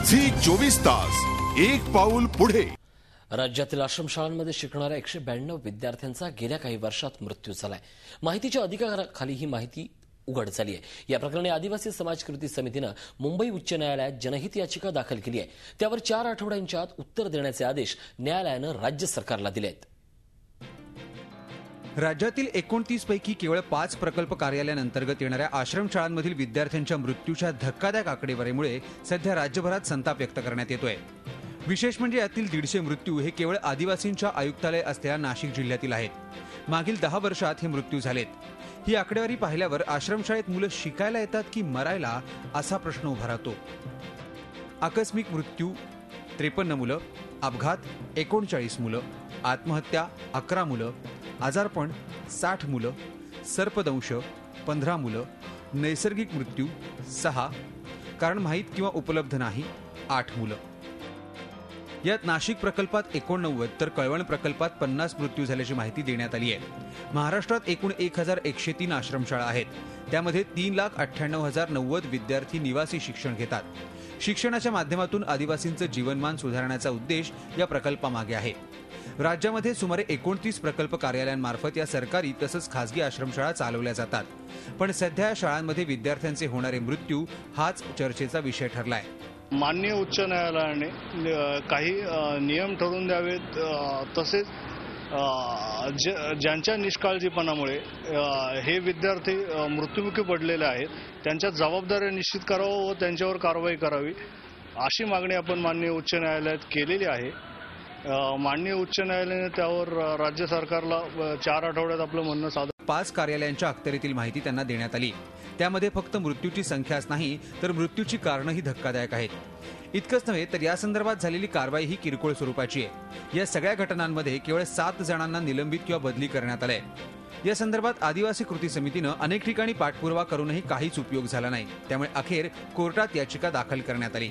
Zee 24 तास एक पाऊल पुढे। राज्यातील आश्रमशाळांमध्ये शिकणाऱ्या 192 विद्यार्थ्यांचा गेल्या काही वर्षात मृत्यू झालाय। माहितीच्या अधिकाराखाली ही माहिती उघड झाली आहे। या प्रकरणी आदिवासी समाज कृती समितीने मुंबई उच्च न्यायालयात जनहित याचिका दाखल केली आहे। त्यावर 4 आठवड्यांच्या आत उत्तर देण्याचे आदेश न्यायालयाने राज्य सरकारला दिले आहेत। राज्यातील 29 पैकी केवळ 5 प्रकल्प कार्यालयांतर्गत येणाऱ्या आश्रमशाळांमधील विद्यार्थ्यांच्या मृत्यूच्या धक्कादायक आकडेवारीमुळे सध्या राज्यभरात संताप व्यक्त करण्यात येतोय। विशेष म्हणजे यातील 150 मृत्यू हे केवळ आदिवासींच्या आयुक्तालय असलेल्या नाशिक जिल्ह्यातील आहेत। मागील 10 वर्षात हे मृत्यू झालेत। ही आकडेवारी पाहिल्यावर आश्रमशाळेत मुलं शिकायला येतात की मरायला असा प्रश्न उभा राहतो। आकस्मिक मृत्यू 53 मुलं, अपघात 39 मुलं, आत्महत्या 11 मुलं, आजारपण 60 मुलं, सर्पदंश 15 मुलं, नैसर्गिक मृत्यू 6, कारण माहीत किंवा उपलब्ध नाही 8 मुलं। यात नाशिक प्रकल्पात 89 तर कळवण प्रकल्पात 50 मृत्यू झाल्याची माहिती देण्यात आली आहे। महाराष्ट्रात एकूण 1103 आश्रमशाळा आहेत। त्यामध्ये 3,98,090 विद्यार्थी निवासी शिक्षण घेतात। शिक्षणाच्या माध्यमातून आदिवासींचं जीवनमान सुधारण्याचा उद्देश या प्रकल्पामागे आहे। राज्यामध्ये सुमारे 29 प्रकल्प कार्यालयांमार्फत या सरकारी तसंच खासगी आश्रमशाळा चालवल्या जातात। पण सध्या शाळांमध्ये विद्यार्थ्यांचे होणारे मृत्यू हाच चर्चेचा विषय ठरलाय। माननीय उच्च न्यायालयाने काही नियम ठरवून द्यावेत, तसेच ज्यांच्या निष्काळजीपणामुळे हे विद्यार्थी मृत्युमुखी पडलेले आहेत त्यांच्या जबाबदाऱ्या निश्चित करावं व त्यांच्यावर कारवाई करावी अशी मागणी आपण माननीय उच्च न्यायालयात केलेली आहे। माननीय उच्च न्यायालयाने त्यावर राज्य सरकारला 4 आठवड्यात आपलं म्हणणं सादर 5 कार्यालयांच्या अखत्यारीतील माहिती त्यांना देण्यात आली। त्यामध्ये फक्त मृत्यूची संख्याच नाही तर मृत्यूची कारणंही धक्कादायक आहेत। इतकंच नव्हे तर या संदर्भात झालेली कारवाई ही किरकोळ स्वरूपाची आहे। या सगळ्या घटनांमध्ये केवळ 7 जणांना निलंबित किंवा बदली करण्यात आलंय। या संदर्भात आदिवासी कृती समितीनं अनेक ठिकाणी पाठपुरावा करूनही काहीच उपयोग झाला नाही। त्यामुळे अखेर कोर्टात याचिका दाखल करण्यात आली।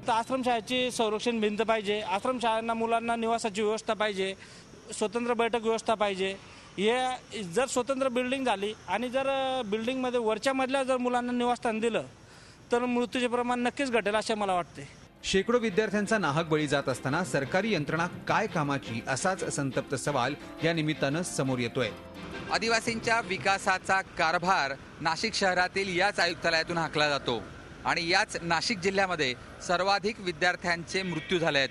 आश्रमशाळेची संरक्षण भिंत पाहिजे, आश्रमशाळांना मुलांना निवासाची व्यवस्था पाहिजे, स्वतंत्र बैठक व्यवस्था पाहिजे। हे जर स्वतंत्र बिल्डिंग झाली आणि जर बिल्डिंगमध्ये वरच्या मजल्या जर मुलांना निवासस्थान दिलं तर मृत्यूचे प्रमाण नक्कीच घटेल असे मला वाटते। शेकडो विद्यार्थ्यांचा नाहक बळी जात असताना सरकारी यंत्रणा काय कामाची असाच संतप्त सवाल या निमित्तानं समोर येतोय। आदिवासींच्या विकासाचा कारभार नाशिक शहरातील याच आयुक्तालयातून हाकला जातो आणि याच नाशिक जिल्ह्यामध्ये सर्वाधिक विद्यार्थ्यांचे मृत्यू झाले आहेत।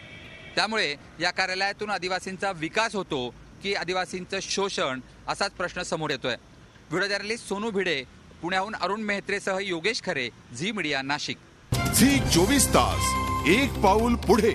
त्यामुळे या कार्यालयातून आदिवासींचा विकास होतो की आदिवासींचं शोषण असाच प्रश्न समोर येतोय। व्हिडिओ जर्नलिस्ट सोनू भिडे, पुण्याहून अरुण मेहत्रेसह योगेश खरे, झी मीडिया नाशिक। झी 24 तास एक पाऊल पुढे।